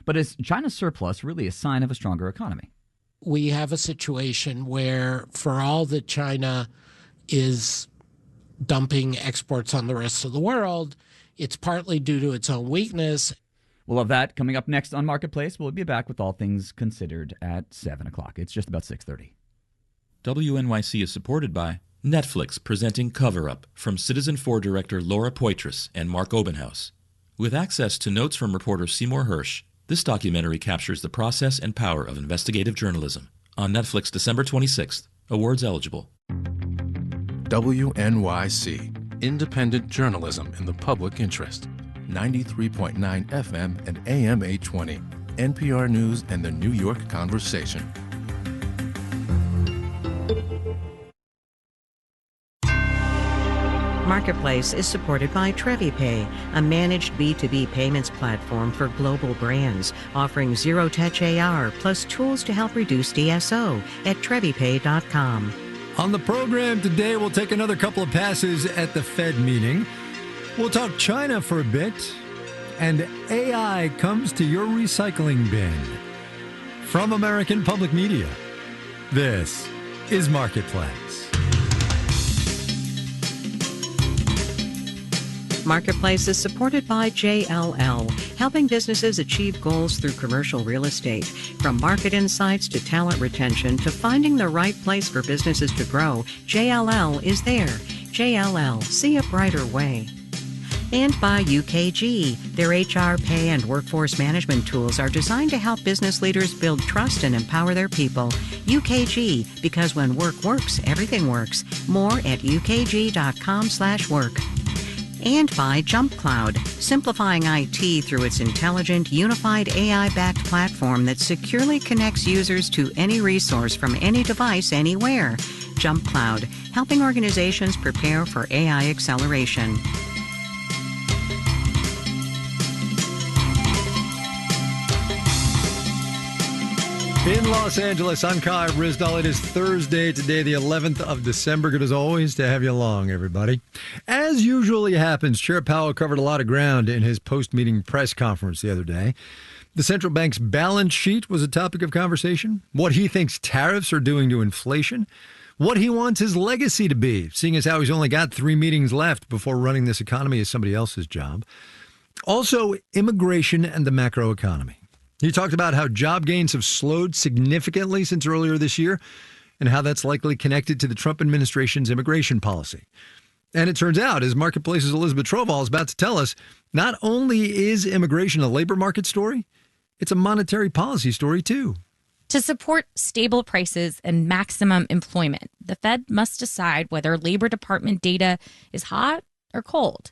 But is China's surplus really a sign of a stronger economy? We have a situation where, for all that China is dumping exports on the rest of the world, it's partly due to its own weakness. We'll have that coming up next on Marketplace. We'll be back with All Things Considered at 7 o'clock. It's just about 6:30. WNYC is supported by Netflix, presenting Cover Up from Citizen4 director Laura Poitras and Mark Obenhaus. With access to notes from reporter Seymour Hersh, this documentary captures the process and power of investigative journalism. On Netflix December 26th. Awards eligible. WNYC, independent journalism in the public interest. 93.9 FM and AM 820. NPR News and the New York Conversation. Marketplace is supported by TreviPay, a managed B2B payments platform for global brands, offering zero-touch AR plus tools to help reduce DSO at TreviPay.com. On the program today, we'll take another couple of passes at the Fed meeting. We'll talk China for a bit, and AI comes to your recycling bin. From American Public Media, this is Marketplace. Marketplace is supported by JLL, helping businesses achieve goals through commercial real estate. From market insights to talent retention to finding the right place for businesses to grow, JLL is there. JLL, see a brighter way. And by UKG. Their HR, pay, and workforce management tools are designed to help business leaders build trust and empower their people. UKG, because when work works, everything works. More at ukg.com/work. And by JumpCloud, simplifying IT through its intelligent, unified AI-backed platform that securely connects users to any resource from any device anywhere. JumpCloud, helping organizations prepare for AI acceleration. In Los Angeles, I'm Kai Brisdall. It is Thursday today, the 11th of December. Good as always to have you along, everybody. As usually happens, Chair Powell covered a lot of ground in his post-meeting press conference the other day. The central bank's balance sheet was a topic of conversation, what he thinks tariffs are doing to inflation, what he wants his legacy to be, seeing as how he's only got 3 meetings left before running this economy as somebody else's job. Also, immigration and the macroeconomy. He talked about how job gains have slowed significantly since earlier this year and how that's likely connected to the Trump administration's immigration policy. And it turns out, as Marketplace's Elizabeth Troval is about to tell us, not only is immigration a labor market story, it's a monetary policy story, too. To support stable prices and maximum employment, the Fed must decide whether Labor Department data is hot or cold.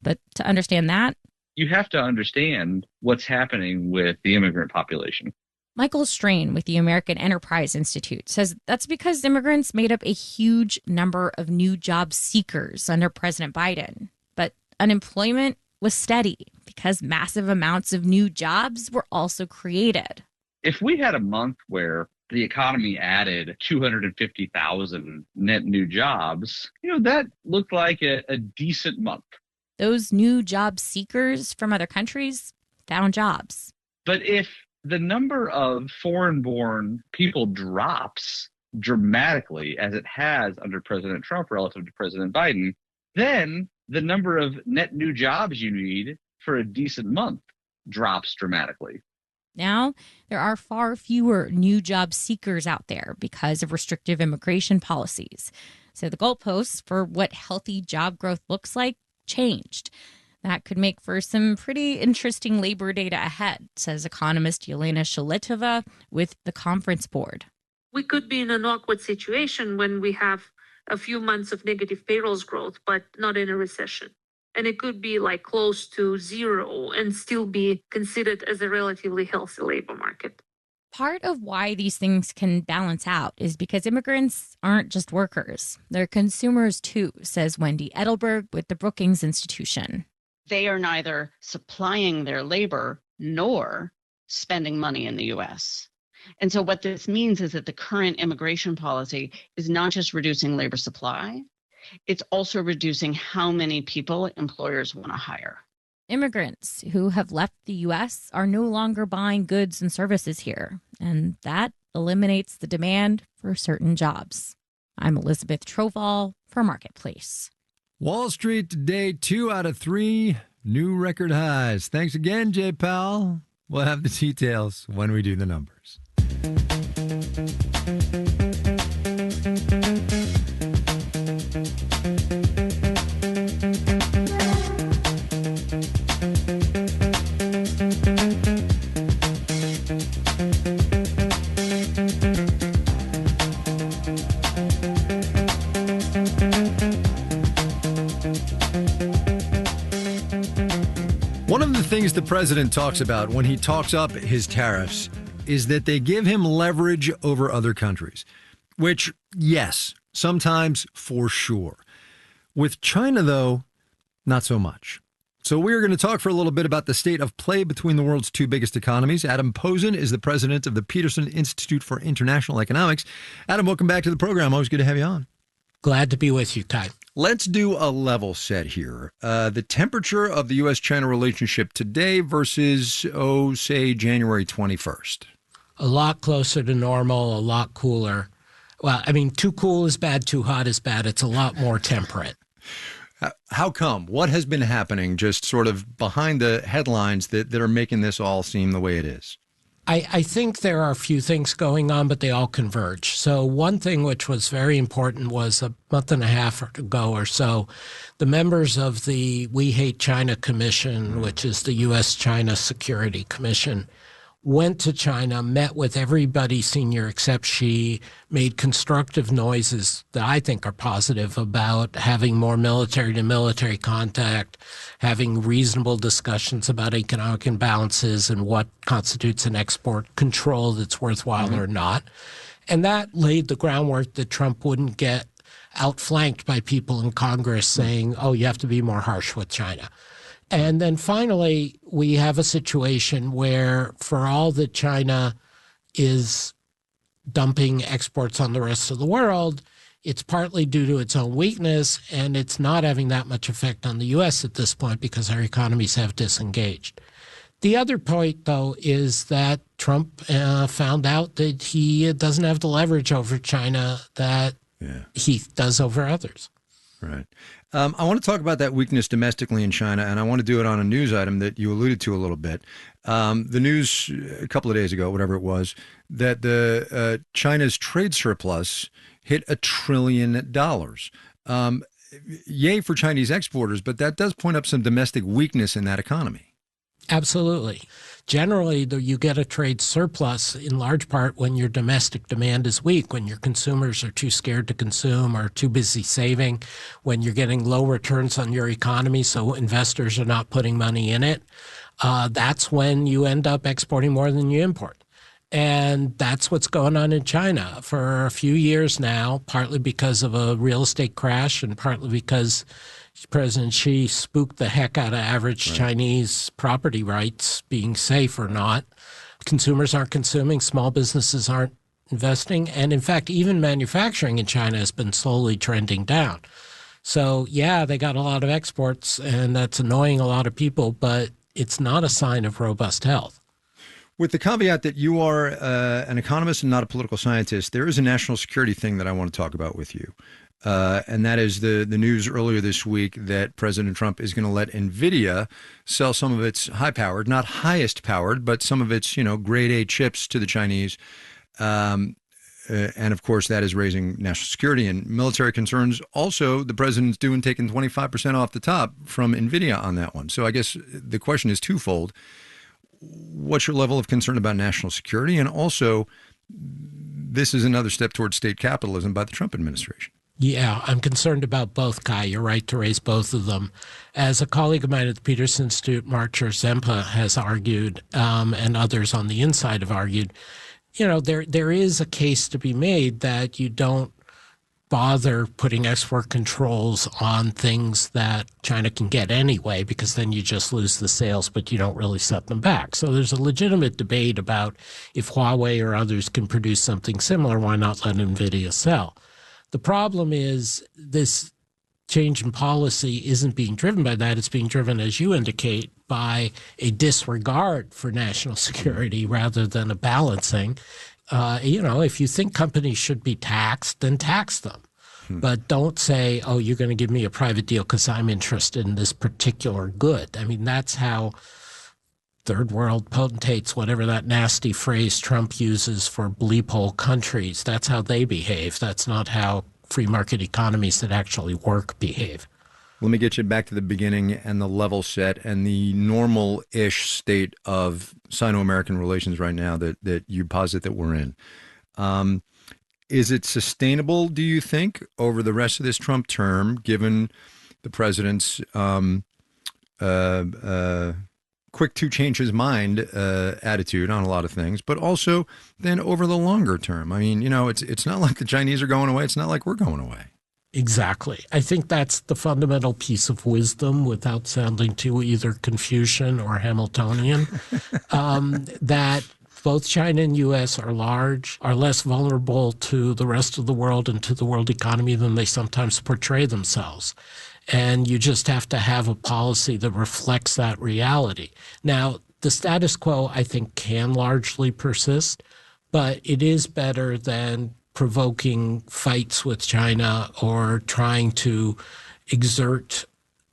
But to understand that, you have to understand what's happening with the immigrant population. Michael Strain with the American Enterprise Institute says that's because immigrants made up a huge number of new job seekers under President Biden. But unemployment was steady because massive amounts of new jobs were also created. If we had a month where the economy added 250,000 net new jobs, that looked like a decent month. Those new job seekers from other countries found jobs. But if the number of foreign-born people drops dramatically, as it has under President Trump relative to President Biden, then the number of net new jobs you need for a decent month drops dramatically. Now, there are far fewer new job seekers out there because of restrictive immigration policies. So the goalposts for what healthy job growth looks like changed. That could make for some pretty interesting labor data ahead, says economist Yelena Shalitova with the Conference Board. We could be in an awkward situation when we have a few months of negative payrolls growth, but not in a recession. And it could be like close to zero and still be considered as a relatively healthy labor market. Part of why these things can balance out is because immigrants aren't just workers. They're consumers too, says Wendy Edelberg with the Brookings Institution. They are neither supplying their labor nor spending money in the U.S. And so what this means is that the current immigration policy is not just reducing labor supply, it's also reducing how many people employers want to hire. Immigrants who have left the U.S. are no longer buying goods and services here, and that eliminates the demand for certain jobs. I'm Elizabeth Troval for Marketplace. Wall Street today, 2 out of 3 new record highs. Thanks again, Jay Powell. We'll have the details when we do the numbers. One of the things the president talks about when he talks up his tariffs is that they give him leverage over other countries, which, yes, sometimes for sure. With China, though, not so much. So we're going to talk for a little bit about the state of play between the world's two biggest economies. Adam Posen is the president of the Peterson Institute for International Economics. Adam, welcome back to the program. Always good to have you on. Glad to be with you, Kai. Let's do a level set here. The temperature of the U.S.-China relationship today versus, say, January 21st. A lot closer to normal, a lot cooler. Well, I mean, too cool is bad, too hot is bad. It's a lot more temperate. How come? What has been happening just sort of behind the headlines that are making this all seem the way it is? I think there are a few things going on, but they all converge. So one thing which was very important was a month and a half ago or so, the members of the We Hate China Commission, which is the U.S.-China Security Commission, went to China, met with everybody senior except Xi, made constructive noises that I think are positive about having more military-to-military contact, having reasonable discussions about economic imbalances and what constitutes an export control that's worthwhile or not. And that laid the groundwork that Trump wouldn't get outflanked by people in Congress saying, oh, you have to be more harsh with China. And then finally, we have a situation where for all that China is dumping exports on the rest of the world, it's partly due to its own weakness, and it's not having that much effect on the U.S. at this point because our economies have disengaged. The other point, though, is that Trump found out that he doesn't have the leverage over China that he does over others. Right. I want to talk about that weakness domestically in China, and I want to do it on a news item that you alluded to a little bit. The news a couple of days ago, whatever it was, that the China's trade surplus hit $1 trillion. Yay for Chinese exporters, but that does point up some domestic weakness in that economy. Absolutely. Generally, you get a trade surplus in large part when your domestic demand is weak, when your consumers are too scared to consume or too busy saving, when you're getting low returns on your economy, so investors are not putting money in it. That's when you end up exporting more than you import. And that's what's going on in China for a few years now, partly because of a real estate crash and partly because President Xi spooked the heck out of average Chinese property rights being safe or not. Consumers aren't consuming, small businesses aren't investing, and in fact, even manufacturing in China has been slowly trending down. So yeah, they got a lot of exports, and that's annoying a lot of people, but it's not a sign of robust health. With the caveat that you are an economist and not a political scientist, there is a national security thing that I want to talk about with you. And that is the news earlier this week that President Trump is going to let NVIDIA sell some of its high-powered, not highest-powered, but some of its, grade A chips to the Chinese. And, of course, that is raising national security and military concerns. Also, the president's taking 25% off the top from NVIDIA on that one. So I guess the question is twofold. What's your level of concern about national security? And also, this is another step towards state capitalism by the Trump administration. Yeah, I'm concerned about both, Kai. You're right to raise both of them. As a colleague of mine at the Peterson Institute, Mark Cherzempa, has argued, and others on the inside have argued, there is a case to be made that you don't bother putting export controls on things that China can get anyway, because then you just lose the sales, but you don't really set them back. So there's a legitimate debate about if Huawei or others can produce something similar, why not let NVIDIA sell? The problem is this change in policy isn't being driven by that. It's being driven, as you indicate, by a disregard for national security rather than a balancing. If you think companies should be taxed, then tax them. But don't say, oh, you're going to give me a private deal because I'm interested in this particular good. I mean, that's how third world potentates, whatever that nasty phrase Trump uses for bleep hole countries, that's how they behave. That's not how free market economies that actually work behave. Let me get you back to the beginning and the level set and the normal-ish state of Sino-American relations right now that you posit that we're in. Is it sustainable, do you think, over the rest of this Trump term, given the president's quick to change his mind attitude on a lot of things, but also then over the longer term? I mean, it's not like the Chinese are going away. It's not like we're going away. Exactly. I think that's the fundamental piece of wisdom, without sounding too either Confucian or Hamiltonian, that both China and U.S. are less vulnerable to the rest of the world and to the world economy than they sometimes portray themselves. And you just have to have a policy that reflects that reality. Now, the status quo, I think, can largely persist, but it is better than provoking fights with China or trying to exert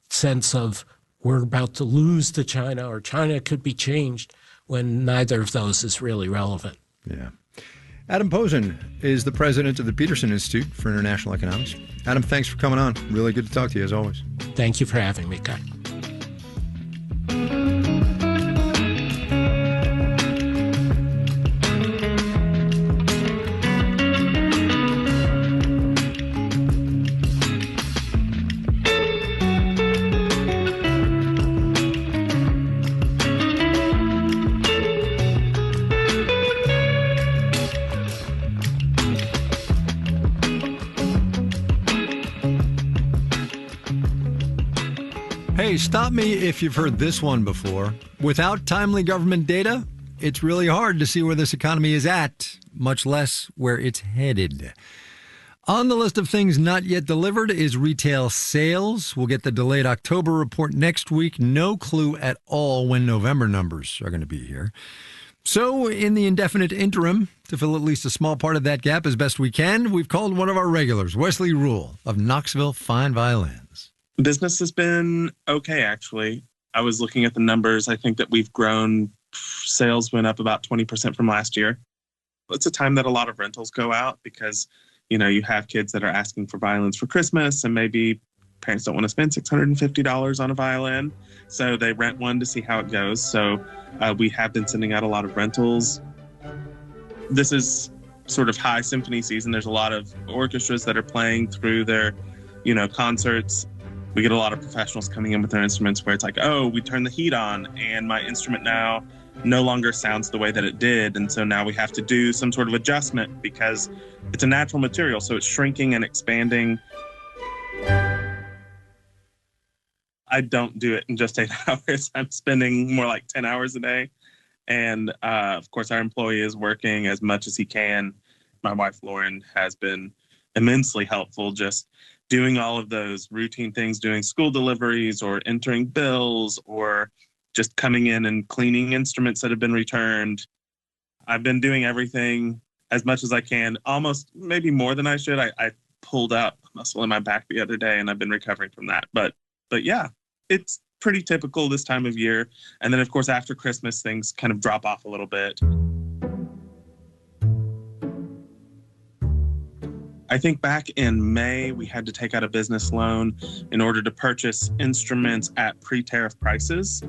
sense of we're about to lose to China or China could be changed, when neither of those is really relevant. Yeah. Adam Posen is the president of the Peterson Institute for International Economics. Adam, thanks for coming on. Really good to talk to you, as always. Thank you for having me, Guy. Hey, stop me if you've heard this one before. Without timely government data, it's really hard to see where this economy is at, much less where it's headed. On the list of things not yet delivered is retail sales. We'll get the delayed October report next week. No clue at all when November numbers are going to be here. So, in the indefinite interim, to fill at least a small part of that gap as best we can, we've called one of our regulars, Wesley Rule of Knoxville Fine Violins. Business has been okay, actually. I was looking at the numbers. I think that we've grown. Sales went up about 20% from last year. It's a time that a lot of rentals go out because, you have kids that are asking for violins for Christmas, and maybe parents don't want to spend $650 on a violin. So they rent one to see how it goes. So we have been sending out a lot of rentals. This is sort of high symphony season. There's a lot of orchestras that are playing through their, concerts. We get a lot of professionals coming in with their instruments where it's like, oh, we turn the heat on and my instrument now no longer sounds the way that it did. And so now we have to do some sort of adjustment because it's a natural material. So it's shrinking and expanding. I don't do it in just 8 hours. I'm spending more like 10 hours a day. And of course, our employee is working as much as he can. My wife, Lauren, has been immensely helpful, just doing all of those routine things, doing school deliveries or entering bills or just coming in and cleaning instruments that have been returned. I've been doing everything as much as I can, almost maybe more than I should. I pulled out a muscle in my back the other day and I've been recovering from that. But yeah, it's pretty typical this time of year. And then, of course, after Christmas, things kind of drop off a little bit. I think back in May, we had to take out a business loan in order to purchase instruments at pre-tariff prices.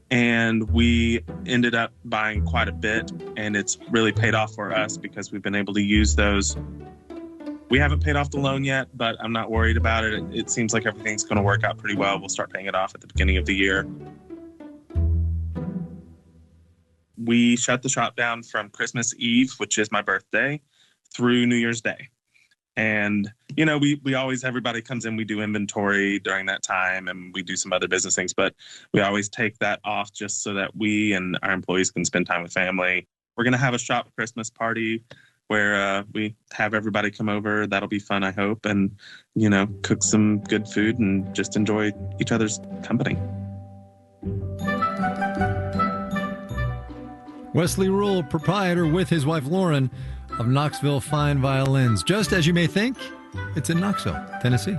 And we ended up buying quite a bit, and it's really paid off for us because we've been able to use those. We haven't paid off the loan yet, but I'm not worried about it. It seems like everything's going to work out pretty well. We'll start paying it off at the beginning of the year. We shut the shop down from Christmas Eve, which is my birthday, through New Year's Day. And, we always, everybody comes in, we do inventory during that time and we do some other business things, but we always take that off just so that we and our employees can spend time with family. We're going to have a shop Christmas party where we have everybody come over. That'll be fun, I hope, and, cook some good food and just enjoy each other's company. Wesley Rule, proprietor with his wife Lauren of Knoxville Fine Violins. Just as you may think, it's in Knoxville, Tennessee.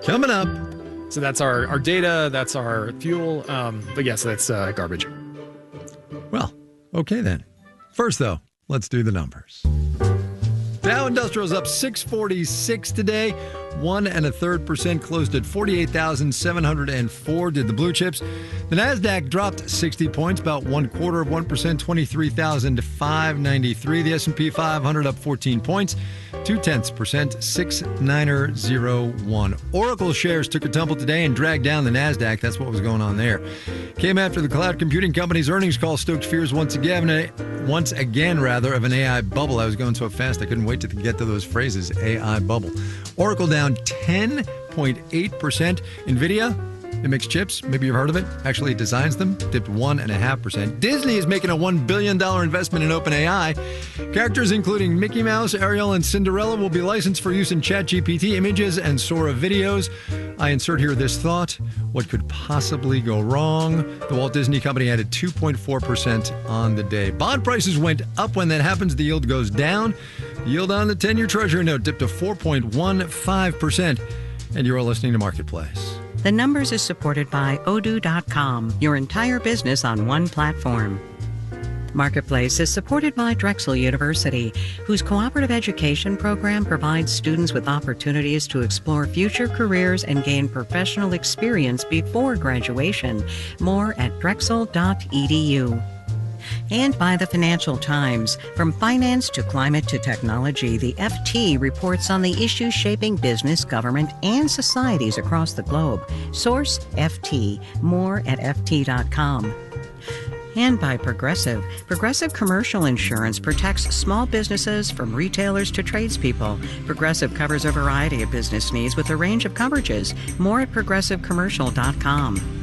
Coming up. So that's our data, that's our fuel. But yes, that's garbage. Well, okay then. First, though, let's do the numbers. Dow Industrial's up 646 today, 1 1/3%, closed at 48,704. Did the blue chips. The Nasdaq dropped 60 points, about 1/4%, 23,593. The S&P 500 up 14 points, 0.2%, 6901. Oracle shares took a tumble today and dragged down the Nasdaq. That's what was going on there. Came after the cloud computing company's earnings call stoked fears once again of an AI bubble. I was going so fast I couldn't wait to get to those phrases. AI bubble. Oracle down 10.8%. NVIDIA, it makes chips. Maybe you've heard of it. Actually, it designs them. Dipped 1.5%. Disney is making a $1 billion investment in OpenAI. Characters including Mickey Mouse, Ariel, and Cinderella will be licensed for use in ChatGPT images and Sora videos. I insert here this thought. What could possibly go wrong? The Walt Disney Company added 2.4% on the day. Bond prices went up. When that happens, the yield goes down. The yield on the 10-year Treasury note dipped to 4.15%. And you are listening to Marketplace. The Numbers is supported by Odoo.com, your entire business on one platform. Marketplace is supported by Drexel University, whose cooperative education program provides students with opportunities to explore future careers and gain professional experience before graduation. More at drexel.edu. And by the Financial Times. From finance to climate to technology, the FT reports on the issues shaping business, government, and societies across the globe. Source FT. More at FT.com. And by Progressive. Progressive Commercial Insurance protects small businesses from retailers to tradespeople. Progressive covers a variety of business needs with a range of coverages. More at progressivecommercial.com.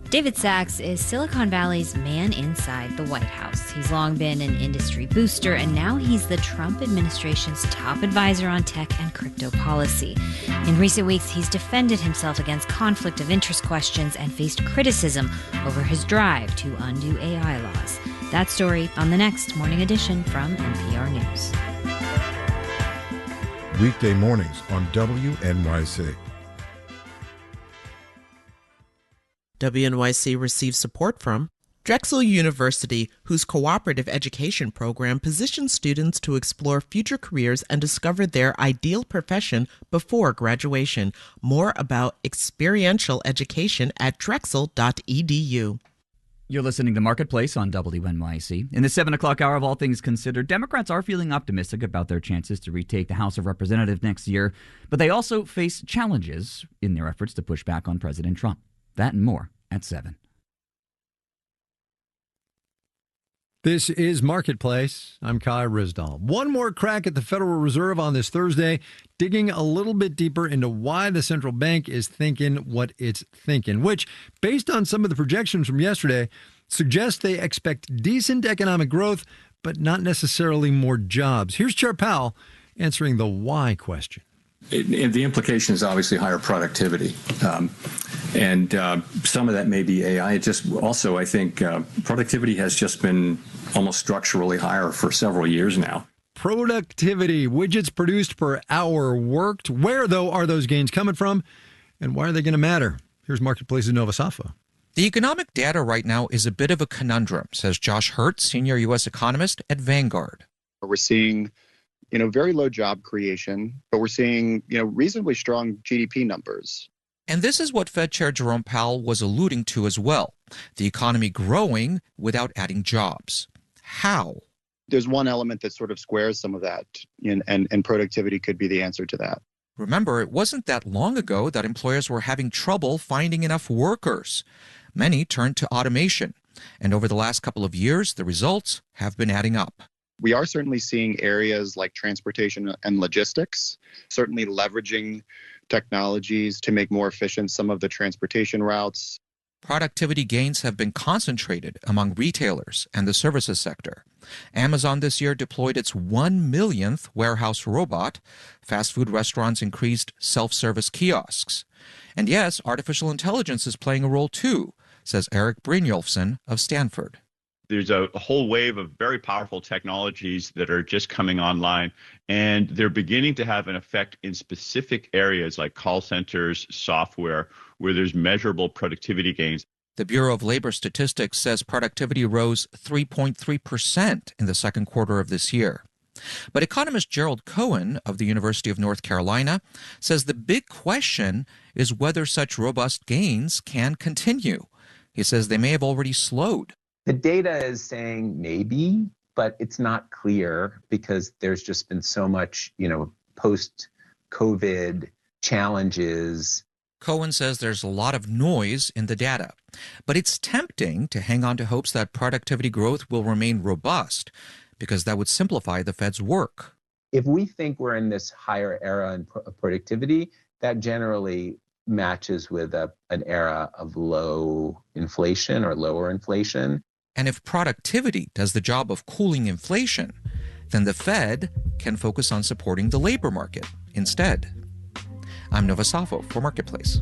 David Sachs is Silicon Valley's man inside the White House. He's long been an industry booster, and now he's the Trump administration's top advisor on tech and crypto policy. In recent weeks, he's defended himself against conflict of interest questions and faced criticism over his drive to undo AI laws. That story on the next Morning Edition from NPR News. Weekday mornings on WNYC. WNYC receives support from Drexel University, whose cooperative education program positions students to explore future careers and discover their ideal profession before graduation. More about experiential education at drexel.edu. You're listening to Marketplace on WNYC. In the 7 o'clock hour of All Things Considered, Democrats are feeling optimistic about their chances to retake the House of Representatives next year, but they also face challenges in their efforts to push back on President Trump. That and more at 7. This is Marketplace. I'm Kai Ryssdal. One more crack at the Federal Reserve on this Thursday, digging a little bit deeper into why the central bank is thinking what it's thinking, which, based on some of the projections from yesterday, suggests they expect decent economic growth, but not necessarily more jobs. Here's Chair Powell answering the why question. The implication is obviously higher productivity. And some of that may be AI. It just also, I think, productivity has just been almost structurally higher for several years now. Productivity, widgets produced per hour worked. Where, though, are those gains coming from? And why are they going to matter? Here's Marketplace's Nova Safo. The economic data right now is a bit of a conundrum, says Josh Hurt, senior U.S. economist at Vanguard. We're seeing very low job creation, but we're seeing, reasonably strong GDP numbers. And this is what Fed Chair Jerome Powell was alluding to as well. The economy growing without adding jobs. How? There's one element that sort of squares some of that, and productivity could be the answer to that. Remember, it wasn't that long ago that employers were having trouble finding enough workers. Many turned to automation, and over the last couple of years, the results have been adding up. We are certainly seeing areas like transportation and logistics, certainly leveraging technologies to make more efficient some of the transportation routes. Productivity gains have been concentrated among retailers and the services sector. Amazon this year deployed its 1 millionth warehouse robot. Fast food restaurants increased self-service kiosks. And yes, artificial intelligence is playing a role too, says Eric Brynjolfsson of Stanford. There's a whole wave of very powerful technologies that are just coming online, and they're beginning to have an effect in specific areas like call centers, software, where there's measurable productivity gains. The Bureau of Labor Statistics says productivity rose 3.3% in the second quarter of this year. But economist Gerald Cohen of the University of North Carolina says the big question is whether such robust gains can continue. He says they may have already slowed. The data is saying maybe, but it's not clear because there's just been so much, post-COVID challenges. Cohen says there's a lot of noise in the data, but it's tempting to hang on to hopes that productivity growth will remain robust because that would simplify the Fed's work. If we think we're in this higher era in productivity, that generally matches with an era of low inflation or lower inflation. And if productivity does the job of cooling inflation, then the Fed can focus on supporting the labor market instead. I'm Nova Safo for Marketplace.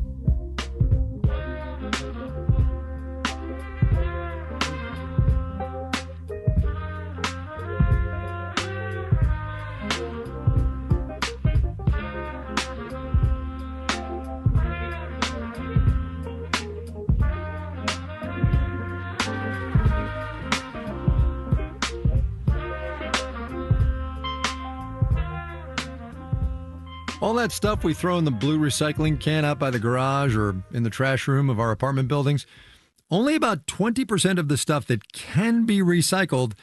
All that stuff we throw in the blue recycling can out by the garage or in the trash room of our apartment buildings, only about 20% of the stuff that can be recycled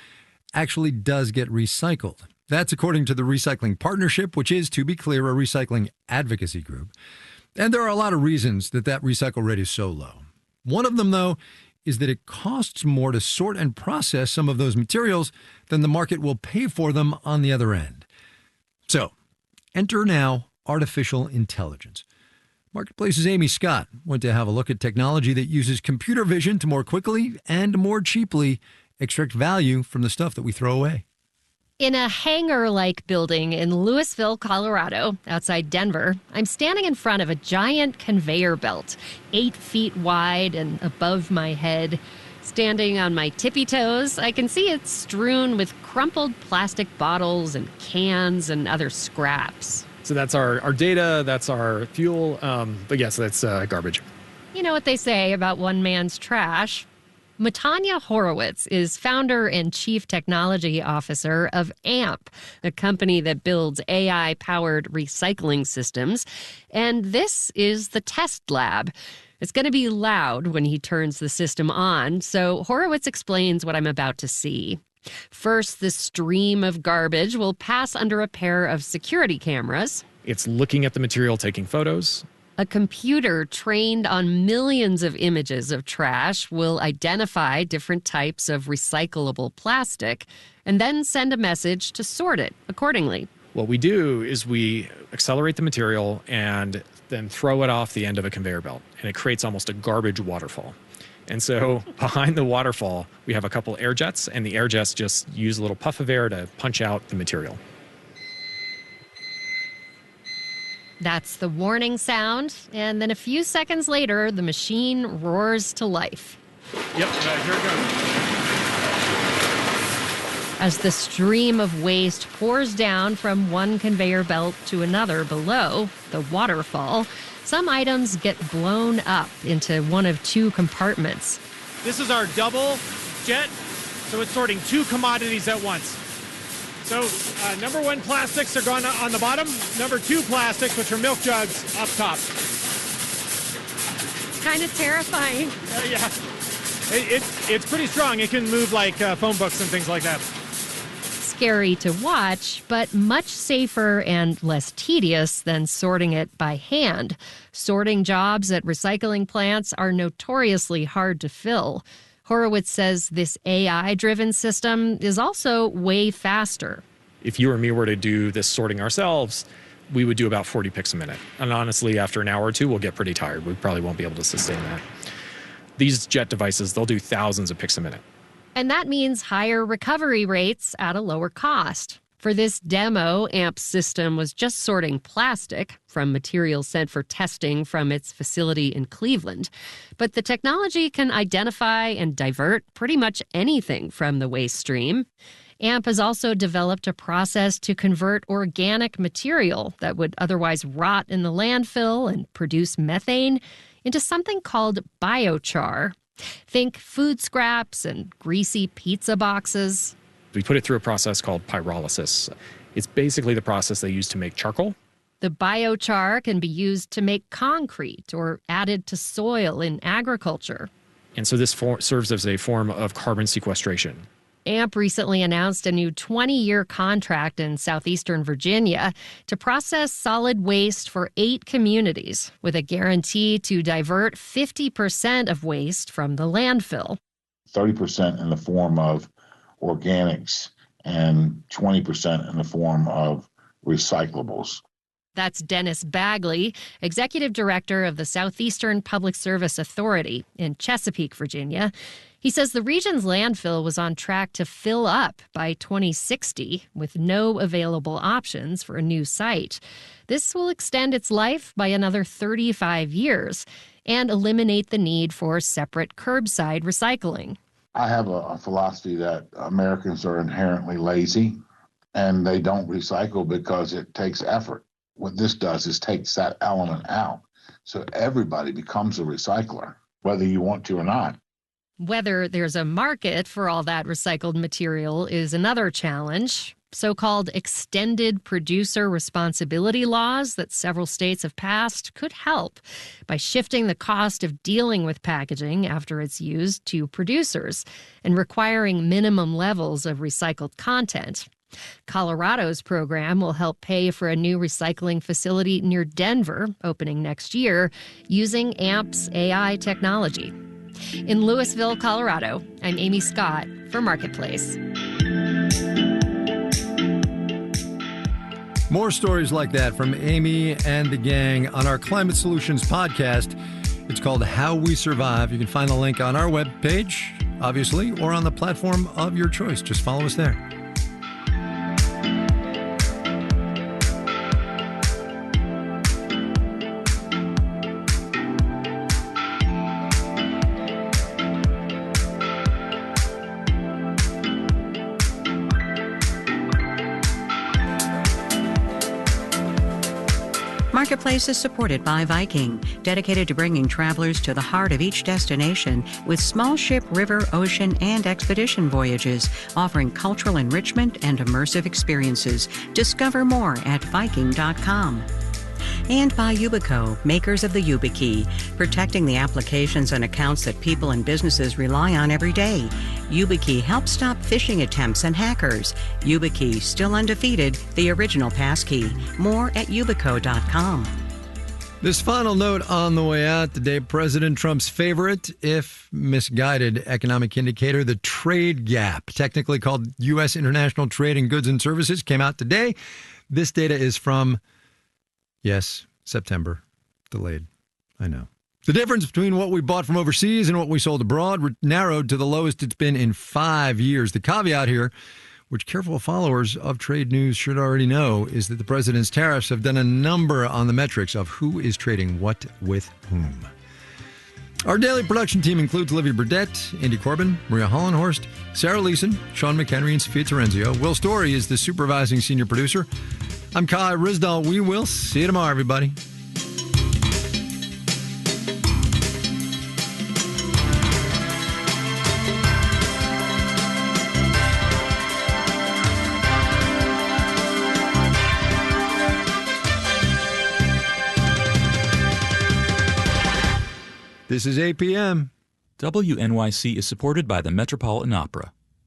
actually does get recycled. That's according to the Recycling Partnership, which is, to be clear, a recycling advocacy group. And there are a lot of reasons that recycle rate is so low. One of them, though, is that it costs more to sort and process some of those materials than the market will pay for them on the other end. So, enter now artificial intelligence. Marketplace's Amy Scott went to have a look at technology that uses computer vision to more quickly and more cheaply extract value from the stuff that we throw away. In a hangar-like building in Louisville, Colorado, outside Denver, I'm standing in front of a giant conveyor belt, 8 feet wide and above my head. Standing on my tippy toes, I can see it's strewn with crumpled plastic bottles and cans and other scraps. So that's our data, that's our fuel, but yes, that's garbage. You know what they say about one man's trash. Matanya Horowitz is founder and chief technology officer of AMP, a company that builds AI-powered recycling systems. And this is the test lab. It's going to be loud when he turns the system on, so Horowitz explains what I'm about to see. First, the stream of garbage will pass under a pair of security cameras. It's looking at the material, taking photos. A computer trained on millions of images of trash will identify different types of recyclable plastic and then send a message to sort it accordingly. What we do is we accelerate the material and then throw it off the end of a conveyor belt, and it creates almost a garbage waterfall. And so behind the waterfall, we have a couple air jets, and the air jets just use a little puff of air to punch out the material. That's the warning sound, and then a few seconds later, the machine roars to life. Yep, here it goes. As the stream of waste pours down from one conveyor belt to another below, the waterfall, some items get blown up into one of 2 compartments. This is our double jet, so it's sorting 2 commodities at once. So number 1 plastics are going on the bottom, number 2 plastics, which are milk jugs, up top. Kind of terrifying. Yeah, it's pretty strong. It can move like phone books and things like that. scary to watch, but much safer and less tedious than sorting it by hand. Sorting jobs at recycling plants are notoriously hard to fill. Horowitz says this AI-driven system is also way faster. If you or me were to do this sorting ourselves, we would do about 40 picks a minute. And honestly, after an hour or two, we'll get pretty tired. We probably won't be able to sustain that. These jet devices, they'll do thousands of picks a minute. And that means higher recovery rates at a lower cost. For this demo, AMP's system was just sorting plastic from materials sent for testing from its facility in Cleveland. But the technology can identify and divert pretty much anything from the waste stream. AMP has also developed a process to convert organic material that would otherwise rot in the landfill and produce methane into something called biochar. Think food scraps and greasy pizza boxes. We put it through a process called pyrolysis. It's basically the process they use to make charcoal. The biochar can be used to make concrete or added to soil in agriculture. And so this serves as a form of carbon sequestration. AMP recently announced a new 20-year contract in southeastern Virginia to process solid waste for 8 communities, with a guarantee to divert 50% of waste from the landfill. 30% in the form of organics and 20% in the form of recyclables. That's Dennis Bagley, Executive Director of the Southeastern Public Service Authority in Chesapeake, Virginia. He says the region's landfill was on track to fill up by 2060 with no available options for a new site. This will extend its life by another 35 years and eliminate the need for separate curbside recycling. I have a philosophy that Americans are inherently lazy and they don't recycle because it takes effort. What this does is takes that element out. So everybody becomes a recycler, whether you want to or not. Whether there's a market for all that recycled material is another challenge. So-called extended producer responsibility laws that several states have passed could help by shifting the cost of dealing with packaging after it's used to producers and requiring minimum levels of recycled content. Colorado's program will help pay for a new recycling facility near Denver, opening next year, using AMP's AI technology. In Louisville, Colorado, I'm Amy Scott for Marketplace. More stories like that from Amy and the gang on our Climate Solutions podcast. It's called How We Survive. You can find the link on our webpage, obviously, or on the platform of your choice. Just follow us there. Marketplace is supported by Viking, dedicated to bringing travelers to the heart of each destination with small ship, river, ocean, and expedition voyages, offering cultural enrichment and immersive experiences. Discover more at Viking.com. And by Yubico, makers of the YubiKey, protecting the applications and accounts that people and businesses rely on every day. YubiKey helps stop phishing attempts and hackers. YubiKey, still undefeated, the original passkey. More at Yubico.com. This final note on the way out today, President Trump's favorite, if misguided, economic indicator, the trade gap, technically called U.S. International Trade in Goods and Services, came out today. This data is from, yes, September. Delayed. I know. The difference between what we bought from overseas and what we sold abroad narrowed to the lowest it's been in 5 years. The caveat here, which careful followers of trade news should already know, is that the president's tariffs have done a number on the metrics of who is trading what with whom. Our daily production team includes Olivia Burdett, Andy Corbin, Maria Hollenhorst, Sarah Leeson, Sean McHenry, and Sophia Terenzio. Will Story is the supervising senior producer. I'm Kai Rizdal. We will see you tomorrow, everybody. This is APM. WNYC is supported by the Metropolitan Opera.